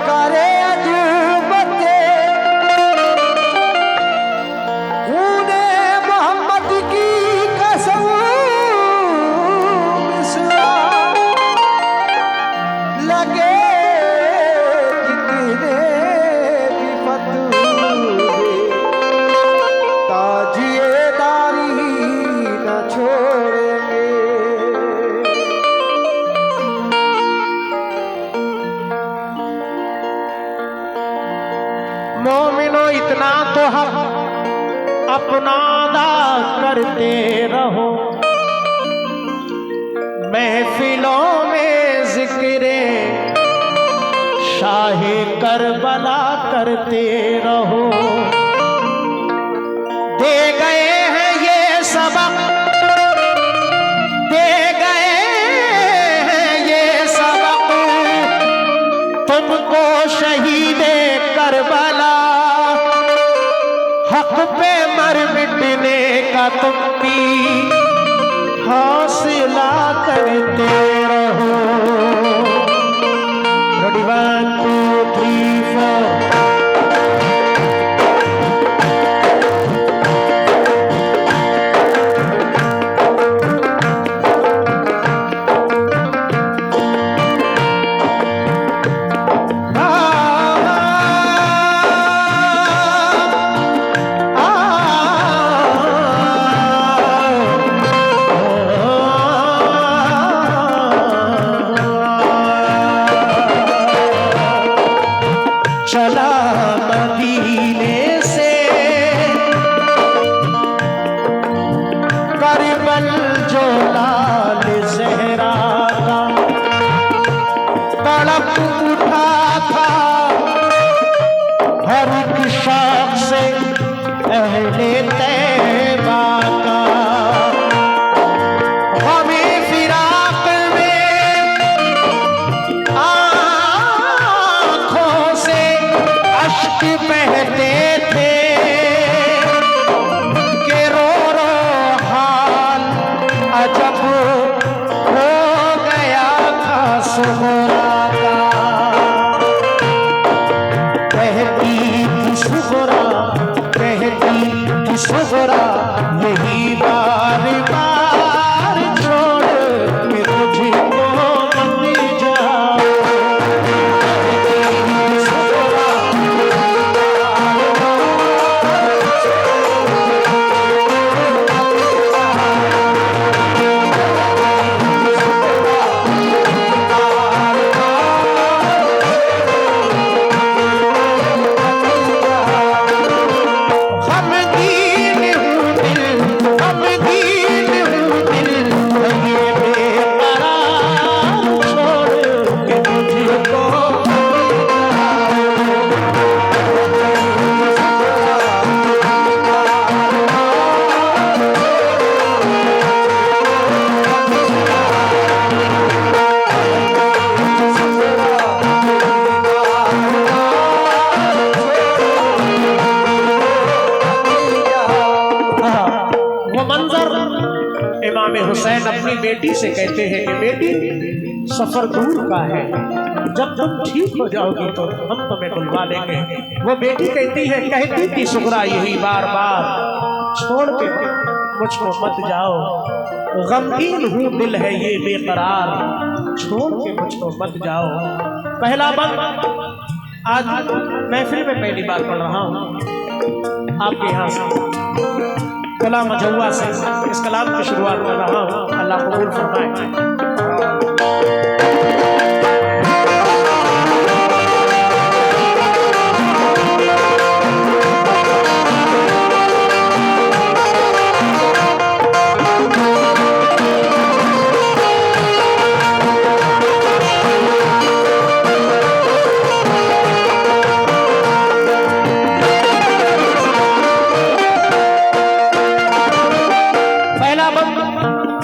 करे अजूबते ऊने मोहम्मद की कसम मिसरा लगे कितने भी फतूरे ताजिएदारी न छोड़ेंगे। मोमिनो इतना तो हम अपना अदा करते रहो, महफिलों में जिक्रे शाहे करबला करते रहो। दे गए हैं ये सबक, दे गए हैं ये सबक तुमको शहीदे करबला, हक पे मर मिटने का तुम भी हौसला करते रहो। रेडी 1 2 3 4 चला मदीने से करबल जो लाल ज़हरा का तड़प उठा था हर एक शाख से अहले तैबा का। हमें फिराक में आँखों से अश्क बहते थे कि रो रो हाल अजब हो गया था सुहरा का। कहती थी सुहरा, कहती थी सुहरा यही बार बार छोड़ के तुझको मत जाओ। इमाम हुसैन अपनी बेटी से कहते हैं कि बेटी सफर दूर का है, जब तुम ठीक हो जाओगी तो हम तुम्हें बुलवा लेंगे। वो बेटी कहती है, कहती थी सुगरा यही बार बार छोड़ के मुझको मत जाओ, गमगीन हूँ दिल है ये बेकरार, छोड़ के मुझको मत जाओ। पहला बंद आज महफिल में पहली बार पढ़ रहा हूँ आपके यहाँ से, कलाम मजहुआ से इस कलाम की शुरुआत कर रहा हूँ। अल्लाह कबूल फरमाए।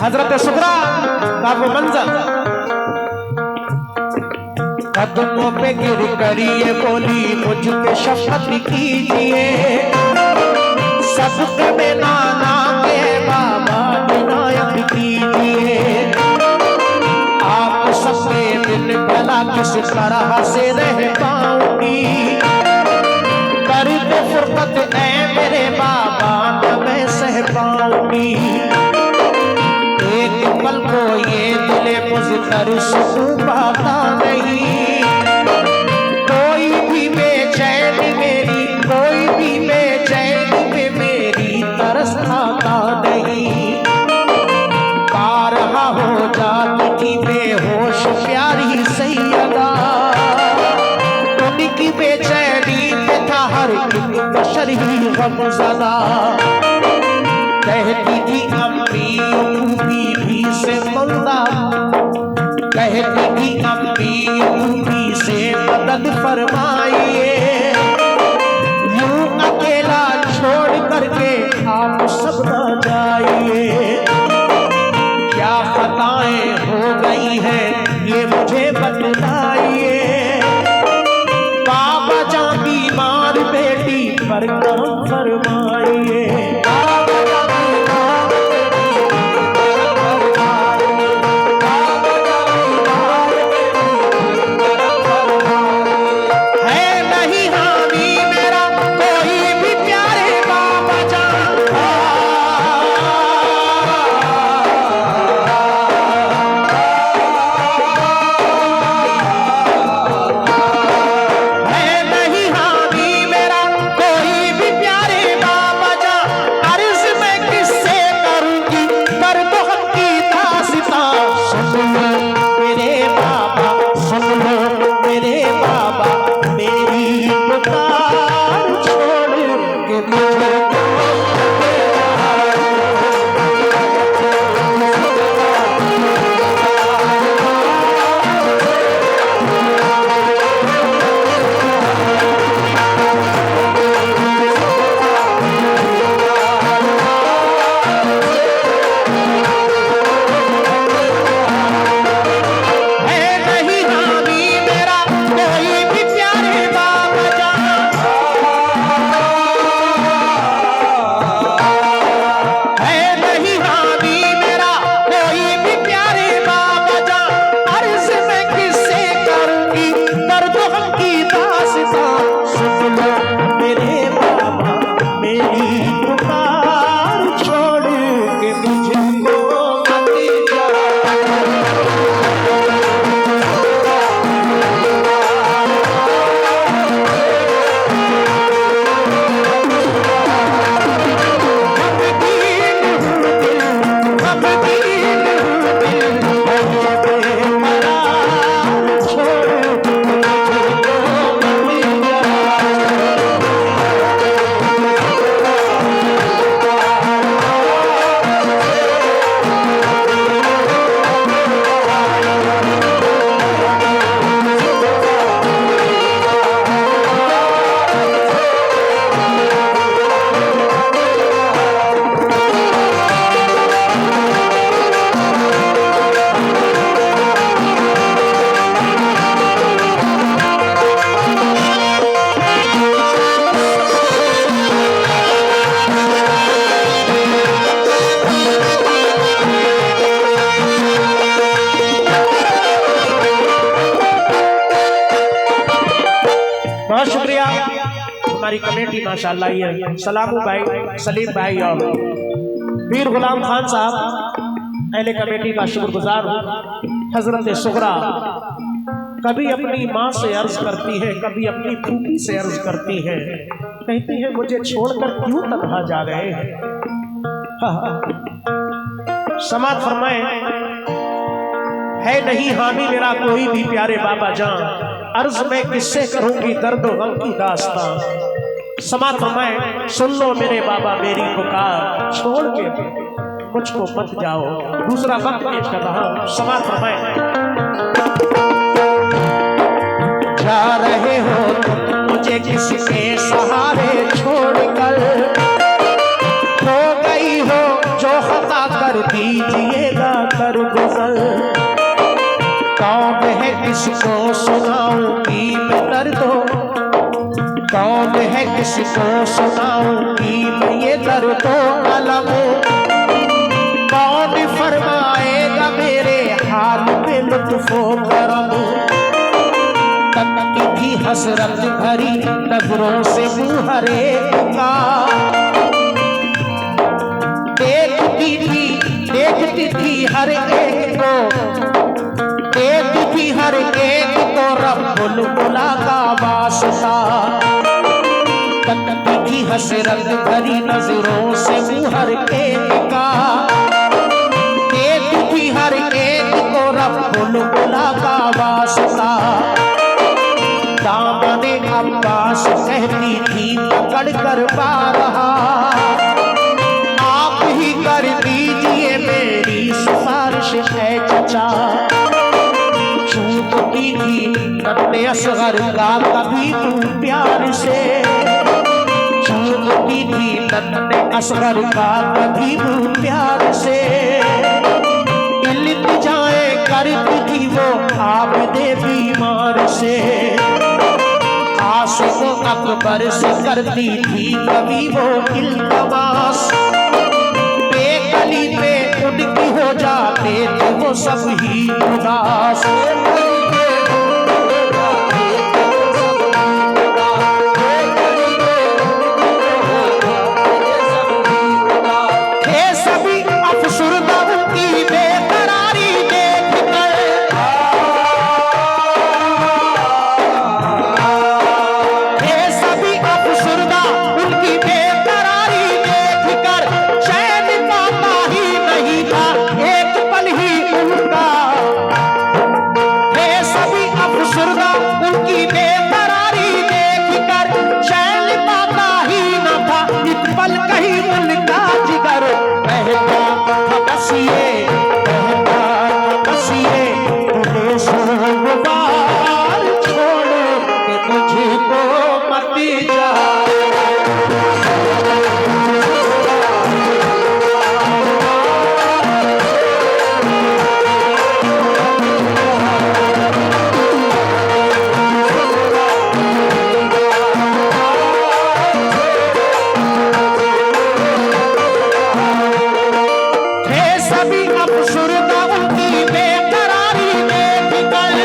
हजरत सुगरा का वो मंजर, कदमों पे गिर करिए बोली मुझ पे शफकत कीजिए, सबके में नाना के बाबा विनायक कीजिए, आप सबके दिल भला किस तरह से रह पाऊंगी, दर्द फुरकत ऐ मेरे बाबा न मैं सह पाऊंगी। एक पल को ये दिले मुझतर सुकून पाता नहीं, कोई भी बेचैन मेरी, कोई भी बेचैन में मेरी तरस आता नहीं। बारहा हो जाती थी बेहोश प्यारी सैयदा, उनकी बेचैनी में था हर एक बशर ही गमज़दा। कहती थी अम्मी बीवी से मौला, कहती थी अम्मी बीवी से मदद फरमाइए, यूं अकेला छोड़ करके आप सब न जाइए। क्या खताएं हो गई है ये मुझे बतलाइए, बाबा जान बीमार बेटी पर करम फरमाइए। बहुत शुक्रिया हमारी कमेटी माशाल्लाह। ये सलामू भाई, सलीम भाई और वीर गुलाम खान साहब अहले कमेटी का शुक्रगुजार हूँ। हजरत सुगरा कभी अपनी माँ से अर्ज करती है, कभी अपनी फूफी से अर्ज करती है, कहती है मुझे छोड़कर क्यों तन्हा जा रहे हैं। समात फरमाए, है नहीं हामी मेरा कोई भी प्यारे बाबा जान, अर्ज में किससे करूंगी दर्द गम की दास्तां। समात फरमाए, सुन लो मेरे बाबा मेरी पुकार, छोड़ के मुझको मत जाओ। दूसरा वक्त पेश कर रहा हूं। समात फरमाए, जा रहे हो तुम मुझे किसके सहारे छोड़कर, हो गई हो जो खता कर दीजिएगा कर गुजर। कौन है किसको सुनाऊंगी मैं दर्दो, कौन है किसको सुनाऊंगी मैं ये दर्दो अलम। कौन फरमाएगा मेरे हाल पे लुत्फो करम, थी हसरत भरी नजरों से मुँह हर एक का। देखती थी हर एक को, देखती थी हर एक को रब्बुल मुला का वास्ता। तकती थी हसरत भरी नजरों से मुँह हर एक का। देखती थी हर एक को रब्बुल मुला का वास्ता। दामने अब्बास कहती थी पकड़ कर पा रहा, आप ही कर दीजिए मेरी सिफारिश है चचा। छूटती थी नन्हे असगर का कभी तू प्यार से, छूटती थी नन्हे असगर का कभी तू प्यार से। इल्तिजाए करती थी वो आप दे बीमार से। आशिक अकबर से करती थी कभी वो इल्तमास, बेकली पे उनकी हो जाते थे वो सब ही उदास। थे सभी अफसुर्दा उनकी बेकरारी देखकर, थे सभी अफसुर्दा उनकी बेकरारी देखकर। चैन पाता ही नहीं था एक पल ही उनका, थे सभी अफसुर्दा उनकी बेकरारी देखकर। चैन पाता ही न था एक पल कहीं उनका जिगर। कहता बसिए, कहता बसिए तुझे सोमवार छोड़ के मुझको मत जा। थे सभी अफसुर्दा उनकी बेकरारी देखकर।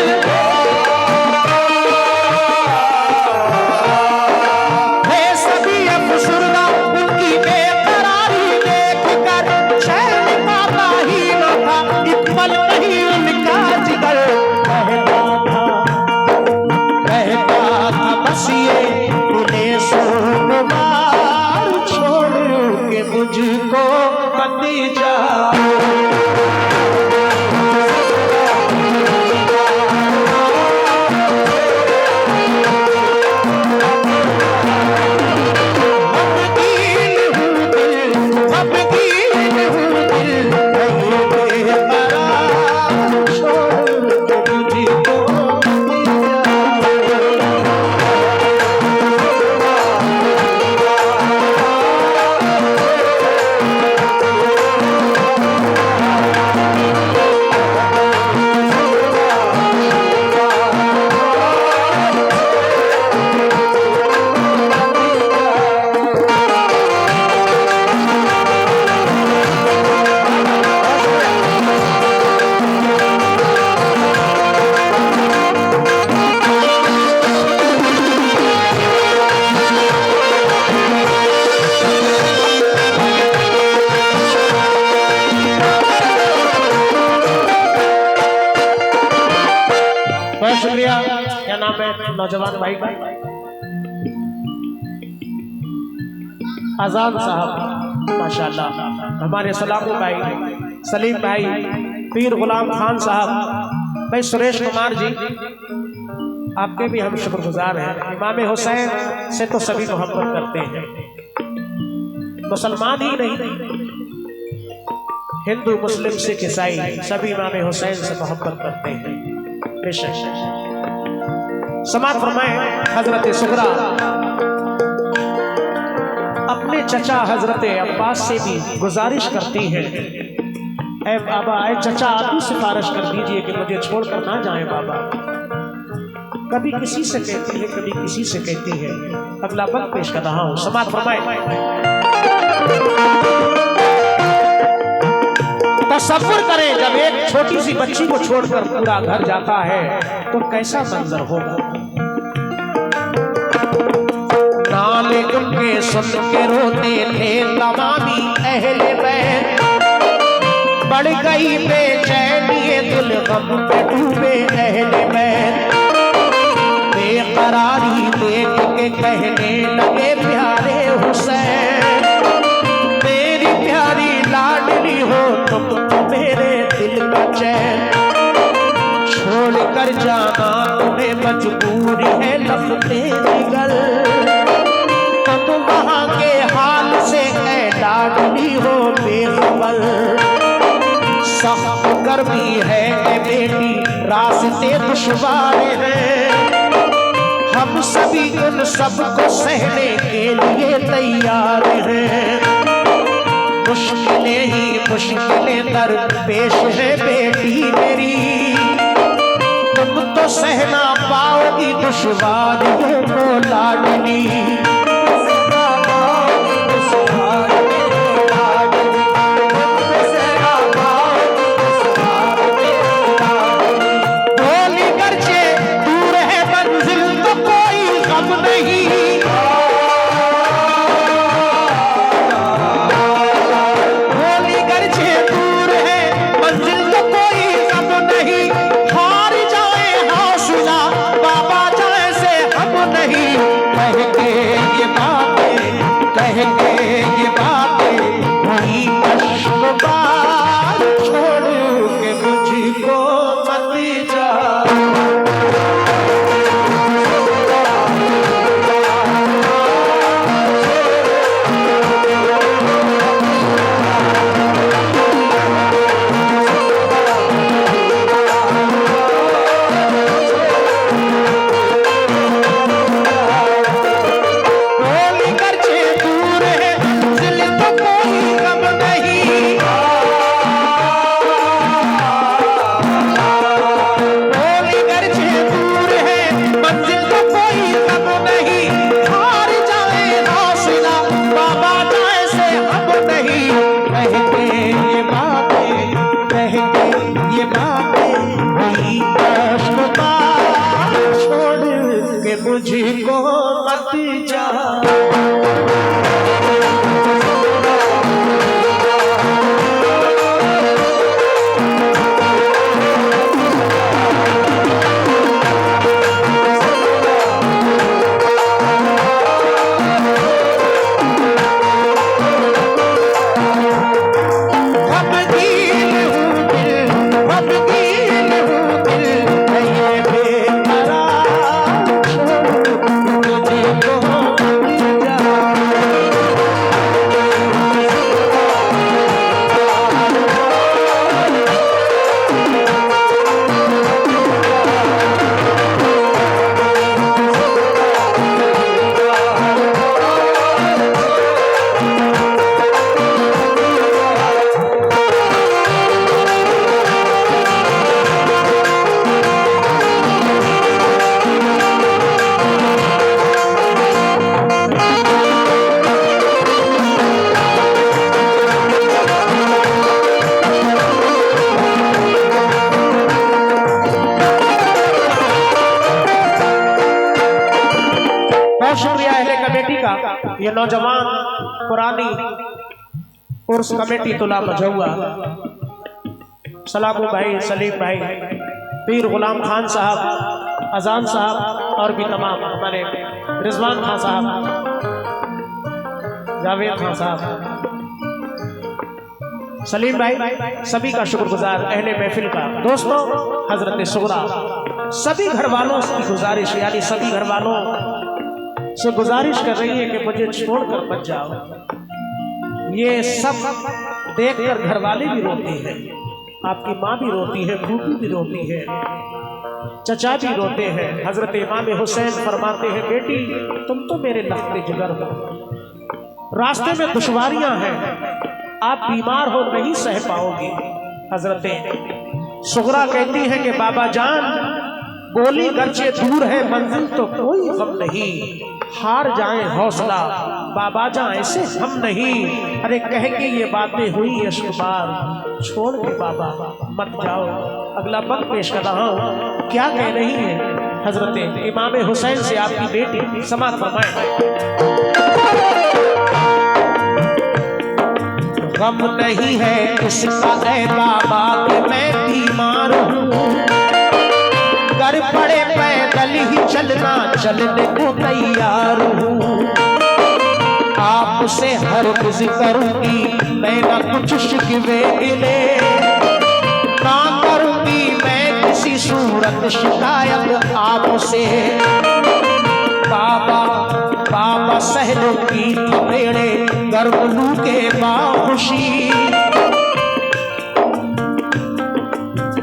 थे सभी अफसुर्दा उनकी बेकरारी देखकर। चैन पाता ही न था एक पल कहीं उनका जिगर। कहता था बसिए तूने सोमवार छोड़ के मुझको मत जा। बहुत शुक्रिया। क्या नाम है नौजवान भाई का? आजान साहब, माशाल्लाह। हमारे सलामू भाई, सलीम भाई, पीर गुलाम खान साहब, भाई सुरेश कुमार जी, आपके भी हम शुक्रगुजार हैं। इमाम हुसैन से तो सभी मोहब्बत करते हैं, मुसलमान ही नहीं, हिंदू मुस्लिम सिख ईसाई सभी इमाम हुसैन से मोहब्बत करते हैं। समात फरमाए हजरत सुगरा अपने चचा हजरत अब्बास से भी गुजारिश करती हैं, ऐ बाबा, ऐ चचा, आप ही सिफारिश कर दीजिए कि मुझे छोड़कर ना जाएं बाबा। कभी किसी से कहती है, कभी किसी से कहती है। अगला पद पेश कर रहा हूं, समात फरमाए। तसव्वुर करें जब एक छोटी सी बच्ची को छोड़कर पूरा घर जाता है तो कैसा मंजर होगा। उनके सुन के रोते थे तमामी अहले बैत। बढ़ गई बेचैनी दिल गम पे डूबे अहले बैत। बेकरारी देख के कहने लगे प्यारे हुसैन, मेरी प्यारी लाडली हो तुम तो मेरे दिल का चैन। छोड़ कर जाना तुम्हें मजबूरी है लफ्ते जिगर, तुम वहाँ के हाल से है लाडली हो बेखबर। सख्त गर्मी है बेटी रास्ते दुश्वार हैं, हम सभी उन सबको सहने के लिए तैयार हैं। मुश्किलें ही मुश्किलें दरपेश है बेटी मेरी, तुम तो सहना पाओगी दुश्वारियों को लाडली। गोली गर्जे दूर है मंजिल तो कोई गम नहीं, गोली गर्जे दूर है मंजिल तो कोई गम नहीं। हार जाए हौसला बाबा जाए से हम नहीं। कह के ये बातें, कह के ये बातें वही अश्कबार, छोड़ के मुझको मत जा। गोली गर्जे दूर है मंजिल तो कोई गम नहीं, गोली गर्जे दूर है मंजिल तो कोई गम नहीं। हार जाए हौसला बाबा जाए से हम नहीं। कह के ये बातें, कह के ये बातें वही अश्कबार, छोड़ के मुझको मत जा। गमगीन हूँ दिल, गमगीन हूँ दिल, मैं ये बेकरार, छोड़ मुझको मत जा। बहुत शुक्रिया अहले कमेटी का। ये नौजवान पुरानी उर्स कमेटी तुला मझौआ, सलामू भाई, सलीम भाई, पीर गुलाम खान साहब, अजान साहब और भी तमाम हमारे रिजवान खान साहब, जावेद खान साहब, सलीम भाई, सभी का शुक्रगुजार अहले महफिल का। दोस्तों हजरत सुगरा सभी घर वालों की गुजारिश, यानी सभी घर वालों से गुजारिश कर रही है कि मुझे छोड़कर मत जाओ। ये सब देखकर घर वाले भी रोते हैं, आपकी माँ भी रोती है, फूफी भी रोती है, चचा भी रोते हैं। हजरत इमाम हुसैन फरमाते हैं बेटी तुम तो मेरे लख्ते जिगर हो, रास्ते में दुश्वारियां हैं, आप बीमार हो नहीं सह पाओगी। हजरत सुगरा कहती है कि बाबा जान गोली गर्चे दूर है मंजिल तो कोई गम नहीं, हार जाए हौसला बाबा जाए ऐसे हम नहीं। अरे कह के ये बातें हुई अश्कबार, छोड़ के बाबा मत जाओ। अगला पद पेश कर रहा हूँ, क्या कह रही है हजरत इमाम हुसैन से आपकी बेटी, समाअत फरमाएं। गम नहीं है इसका ऐ बाबा कि मैं बीमार हूँ। कर पड़े पैदल ही चलना चलने को तैयार हूँ। आपसे हरगिज़ करूंगी मैं न कुछ शिकवे गिले, ना करूंगी मैं किसी सूरत शिकायत आपसे। बाबा बाबा सहलो की थपेड़े गर्भ लू के बाखुशी,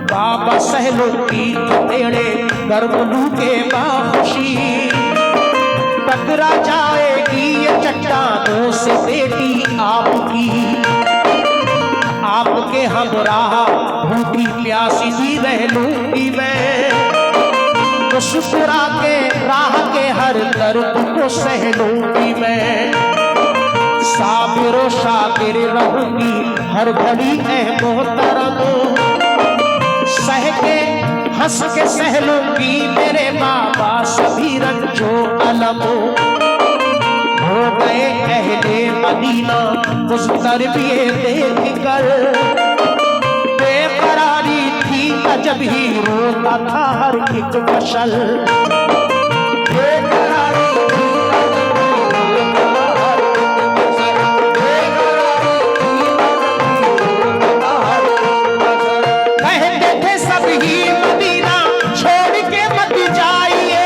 बाबा सहलो की थपेड़े गर्भ लू के बाखुशी। टकरा जाएगी ये चट्टानों से बेटी आपकी, आपके हमराह भूखी प्यासी भी रह लूंगी मैं। मुस्कुरा के राह के हर दर्द को सह लूंगी मैं। साबिर शाकिर रहूंगी हर घड़ी ऐ मोहतरम, सह के हंस के सह लूंगी मेरे बाबा सभी रंजो अलम। हो गए अहले मदीना मुस्तरबिए देख कर, बेकरारी थी जब ही रोता था हर एक मशल। बेकरारी थी कहते थे सब ही मदीना छोड़ के मत जाइए।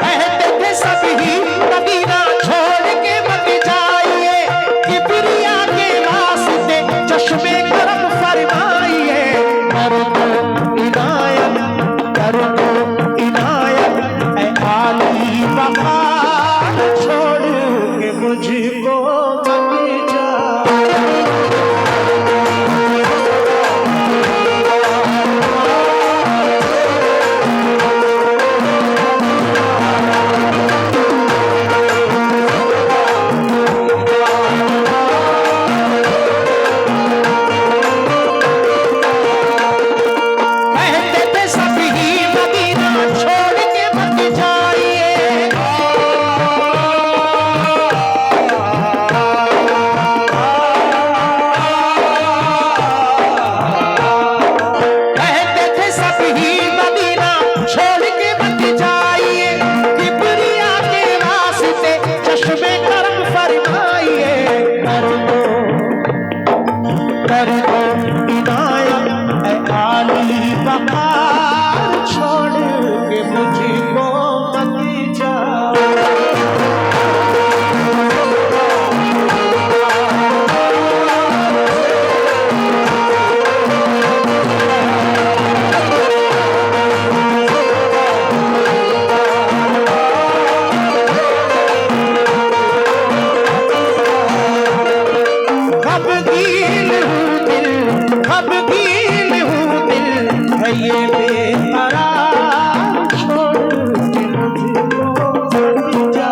कहते थे सब ही मदीना छोड़ के मत जाइए। किबरिया के वास्ते चश्मे करम फरमाइए। कर दो इनायत, कर दो इनायत ऐ आली बहार, छोड़ के मुझको मत जा। कहते थे सब ही मदीना छोड़ के मत जाइए। कहते थे सब ही मदीना छोड़ के मत जाइए। किबरिया के वास्ते चश्मे करम फरमाइए। कर दो इनायत ऐ आली बहार, छोड़ के मुझको मत जा। खबगीन हूँ दिल, खबगीन हूँ दिल है ये बेकरार, छोड़ के मुझको मत जा।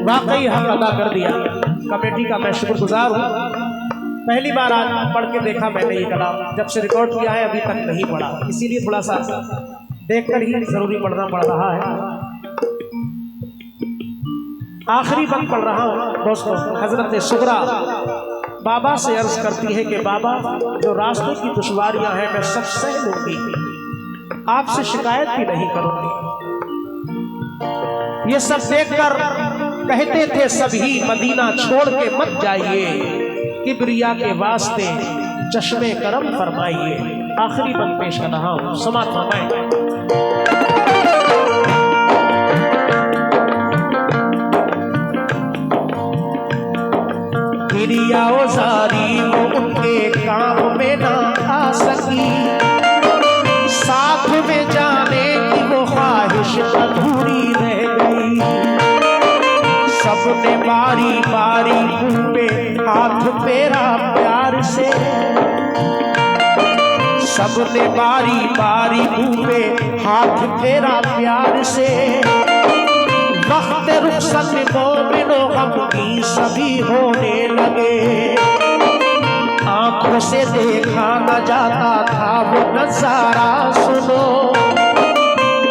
वाकई हक अदा कर दिया। कमेटी का मैं शुक्रगुजार हूँ। पहली बार आज पढ़ के देखा मैंने ये कलाम, जब से रिकॉर्ड किया है अभी तक नहीं पढ़ा, इसीलिए थोड़ा सा देखकर ही जरूरी पढ़ना पड़ रहा है। आखिरी बंद पढ़ रहा हूँ दोस्तों। हजरत सुगरा बाबा से अर्ज करती है कि बाबा जो रास्ते की दुश्वारियां हैं मैं सब सह लूंगी, आपसे शिकायत भी नहीं करूंगी। ये सब देखकर कहते थे सभी मदीना छोड़ के मत जाइए, किबरिया के वास्ते चश्मे करम फरमाइए। आखिरी बंद पेश कर रहा हूं, समाप्त फरमाएं। चिड़िया औजारी वो उनके काम में ना आ सकी, साथ में जाने की वो ख्वाहिश अधूरी रह गई। सबने बारी बारी मुंह पे हाथ फेरा प्यार से, सबने बारी बारी मुंह पे हाथ फेरा प्यार से। वक्त रुखसत मोमिनो गमगीन सभी होने लगे, आंखों से देखा न जाता था वो नजारा। सुनो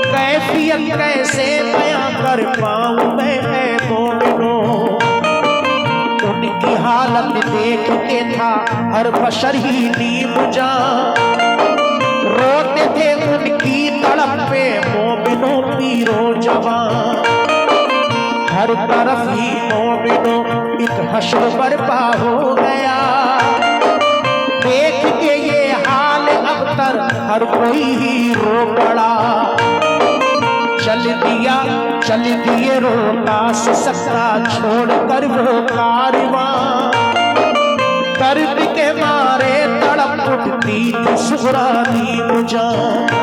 कैफियत कैसे बयां कर पाऊं मैं मोमिनो, उनकी हालत देख के था हर बशर ही नीम जान। रोते थे उनकी तड़प पे मोमिनो पीरो जवान, हर तरफ ही मोमिनो एक हश्र बर्पा हो गया। देख के ये हाल अबतर हर कोई ही रो पड़ा। चल दिए रोता से सकता छोड़ कर वो कारवां, दर्द के मारे तड़प उठती थी सुगरा नीम जान।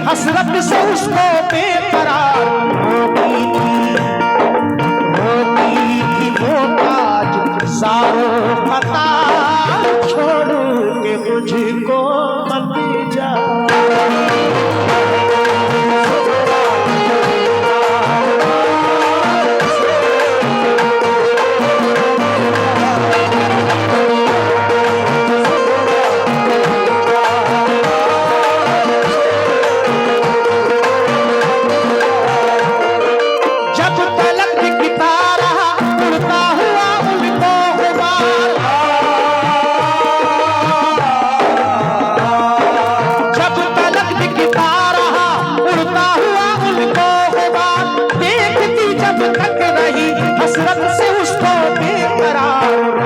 हसरत से उसको बेकरार होती थी वो ताज सारो पता छोड़ के मुझको मत जा। हसरत से उसको बेकरार